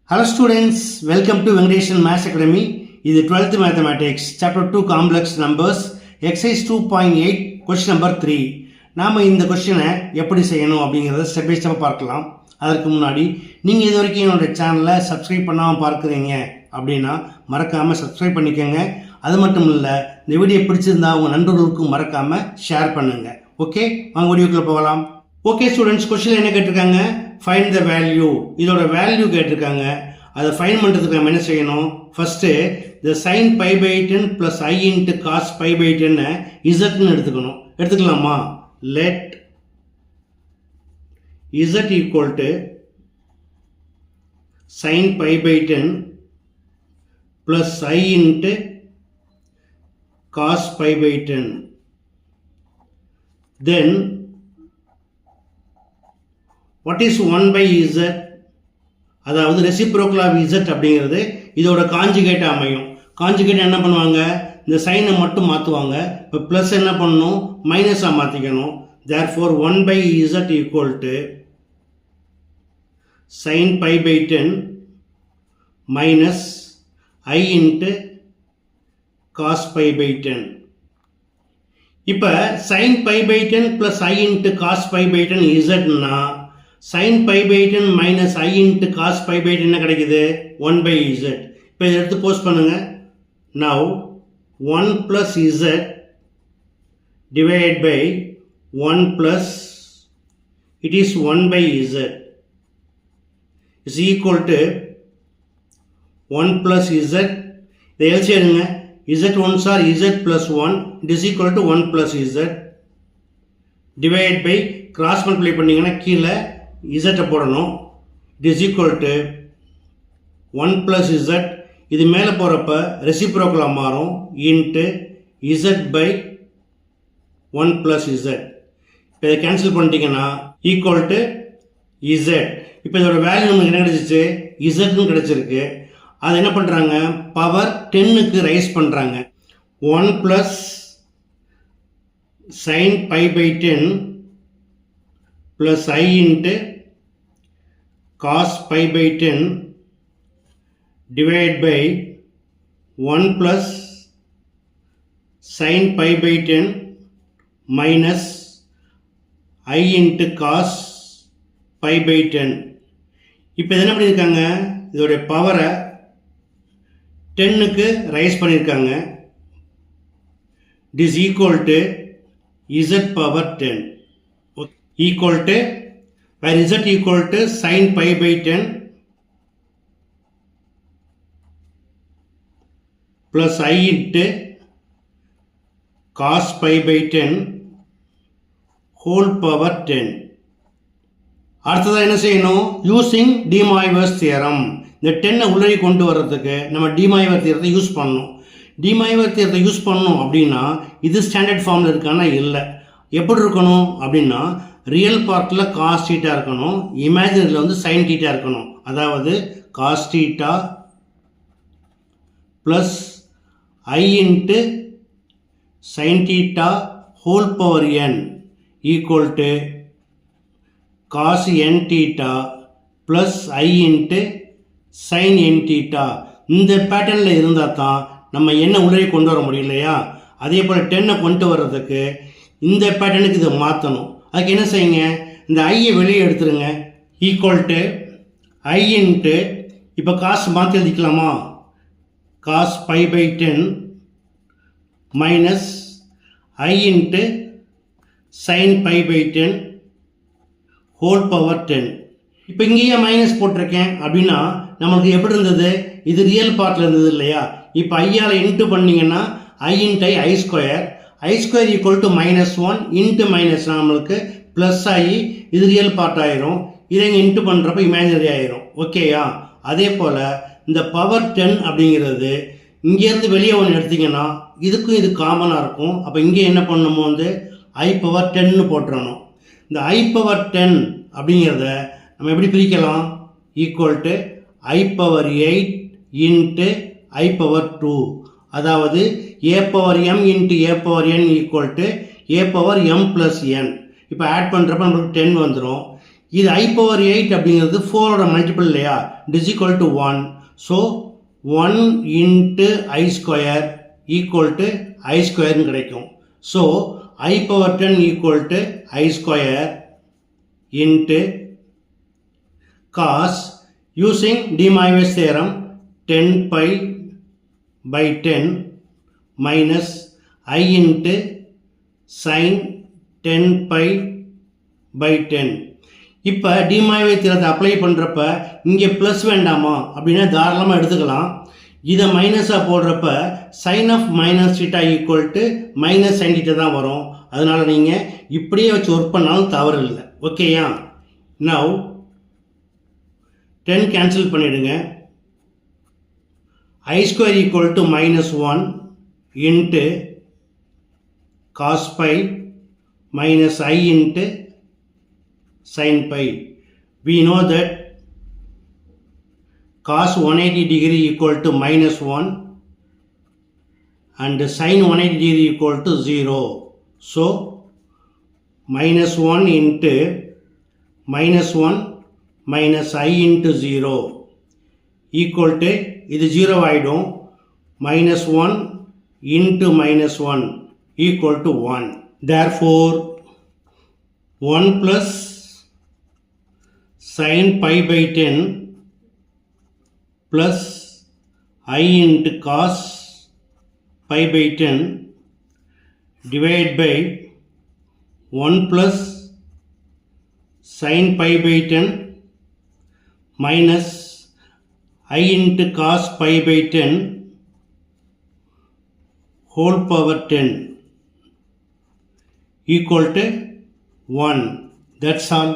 Hello students, welcome to Venkateshan Maths Academy. This is 12th Mathematics, Chapter 2 Complex Numbers, Exercise 2.8, Question number 3. நாம் இந்த கொஸ்டினை எப்படி செய்யணும் அப்படிங்கிறத ஸ்டெப் பை ஸ்டெப் பார்க்கலாம். அதற்கு முன்னாடி நீங்கள் இது வரைக்கும் என்னோட சேனலை சப்ஸ்கிரைப் பண்ணாமல் பார்க்குறீங்க அப்படின்னா மறக்காமல் சப்ஸ்கிரைப் பண்ணிக்கோங்க. அது மட்டும் இல்லை, இந்த வீடியோ பிடிச்சிருந்தா உங்கள் நண்பர்களுக்கும் மறக்காமல் ஷேர் பண்ணுங்கள். ஓகே, வாங்க வீடியோக்குள்ளே போகலாம். ஓகே ஸ்டூடெண்ட்ஸ், கொஸ்டின் என்ன கேட்டிருக்காங்க? Find the value. இதோட வேல்யூ கேட்டிருக்காங்க. அதை ஃபைண்ட் பண்ணுறதுக்கு நம்ம என்ன செய்யணும்? ஃபஸ்ட்டு இந்த sine pi by 10 plus i into cos pi by 10 இசட்னு எடுத்துக்கணும். எடுத்துக்கலாமா? Let z equal to sine pi by 10 plus i into cos pi by 10. Then what is 1 by z? அதாவது ரெசிப்ரோக்கல் ஆஃப் z அப்படிங்கிறது இதோட conjugate அமையும். Conjugate என்ன பண்ணுவாங்க? இந்த சைனை மட்டும் மாற்றுவாங்க. இப்போ ப்ளஸ் என்ன பண்ணணும்? மைனஸாக மாற்றிக்கணும். Therefore 1 by z equal to sine pi by 10 minus i into cos pi by 10. இப்போ sine pi by 10 plus i into cos pi by 10 இசட்னா sin pi by 10 minus I into cos pi by 10 என்ன கிடைக்குது? 1 by z. இப்போ இதை எடுத்து post பண்ணுங்க. Now 1 plus z divided by 1 plus it is 1 by z is equal to 1 plus z. இதை எழுதி எடுங்க. z ones are z plus 1. It is equal to 1 plus z divided by cross multiply பண்ணிங்கன்னா கீழே z போடணும். it is equal to 1 plus z. இது மேலே போகிறப்ப ரெசிப்ரோக்கலாக மாறும். Into z by 1 plus z. இப்போ இதை கேன்சல் பண்ணிட்டீங்கன்னா ஈக்குவல் டு z. இப்போ இதோட வேல்யூ நமக்கு என்ன கிடைச்சிச்சு? zன்னு கிடைச்சிருக்கு. அது என்ன பண்ணுறாங்க? பவர் 10க்கு ரைஸ் பண்ணுறாங்க. 1 plus sine pi by 10 plus i into cos pi by 10 divided by 1 plus sin pi by 10 minus I into cos pi by 10. இப்போ என்ன பண்ணியிருக்காங்க? இதோடைய பவரை 10க்கு ரைஸ் பண்ணியிருக்காங்க. It is equal to z power 10 equal to where z equal to sin pi by 10 plus I into cos pi by 10 whole power 10. அடுத்ததாக என்ன செய்யணும்? Using De Moivre's theorem. இந்த 10 உள்ளே கொண்டு வர்றதுக்கு நம்ம டி மாய்வர் தியரத்தை யூஸ் பண்ணணும். டி மாய்வர் தியரத்தை யூஸ் பண்ணணும் அப்படின்னா இது ஸ்டாண்டர்ட் ஃபார்மில் இருக்கானா? இல்லை. எப்படி இருக்கணும் அப்படின்னா ரியல் பார்ட்டில் காஸ் தீட்டா இருக்கணும், இமேஜினரியில் வந்து சைன் தீட்டா இருக்கணும். அதாவது cos theta plus i into sine theta whole power n equal to cos n theta plus i into sine n theta. இந்த பேட்டர்னில் இருந்தால் தான் நம்ம என்ன உள்ளே கொண்டு வர முடியும் இல்லையா? அதே போல் 10 கொண்டு வர்றதுக்கு இந்த பேட்டர்னுக்கு இதை மாற்றணும். அதுக்கு என்ன செய்யுங்க? இந்த ஐயை வெளியே எடுத்துருங்க. ஈக்குவல் டு ஐ இன்ட்டு இப்போ காசு மாற்றி எழுதிக்கலாமா? Cos pi by 10 minus i into sine pi by 10 whole power 10. இப்போ இங்கேயே மைனஸ் போட்டிருக்கேன் அப்படின்னா நம்மளுக்கு எப்படி இருந்தது? இது ரியல் பார்ட்டில் இருந்தது இல்லையா? இப்போ ஐயால் இன்ட்டு பண்ணிங்கன்னா i into i square. I square equal to -1 into minus நம்மளுக்கு ப்ளஸ் ஆகி இது ரியல் பார்ட் ஆயிரும். இதை இங்கே இன்ட்டு பண்ணுறப்ப இமேஜினரி ஆயிரும். ஓகேயா? அதே போல் இந்த பவர் 10 அப்படிங்கிறது இங்கேருந்து வெளியே ஒன்று எடுத்திங்கன்னா இதுக்கும் இது காமனாக இருக்கும். அப்போ இங்கே என்ன பண்ணணுமோ வந்து ஐ பவர் 10ன்னு போட்டுறணும். இந்த ஐ பவர் 10 அப்படிங்கிறத நம்ம எப்படி பிரிக்கலாம்? Equal to I power 8 into I power 2. அதாவது a power m into a power n equal to a power m plus n. இப்போ ஆட் பண்ணுறப்ப நம்மளுக்கு 10 வந்துடும். இது I power 8 அப்படிங்கிறது 4ஓட மல்டிபிள் இல்லையா, it is equal to 1. So 1 into I square equal to I square கிடைக்கும். So I power 10 equal to I square into cos, using de Moivre's theorem, 10 pi by 10 minus I into sin 10 pi by 10. இப்போ de Moivre தியரத்தை apply பண்ணுறப்ப இங்கே plus வேண்டாமா அப்படின்னா தாராளமாக எடுத்துக்கலாம். இதை மைனஸாக போடுறப்ப sine of minus theta equal to minus sine theta தான் வரும். அதனால் நீங்கள் இப்படியே வச்சு ஒர்க் பண்ணாலும் தவறு இல்லை. ஓகேயா? நவ் 10 கேன்சல் பண்ணிவிடுங்க. I square equal to minus 1 into cos pi minus I into sin pi. We know that cos 180 degree equal to minus 1 and sin 180 degree equal to 0. So minus 1 into minus 1 minus I into 0 equal to, இது 0 ஆயிடும், minus 1 into minus 1 equal to 1. Therefore 1 plus sin pi by 10 plus I into cos pi by 10 divided by 1 plus sin pi by 10 minus I into cos pi by 10 whole power 10 equal to 1. That's all.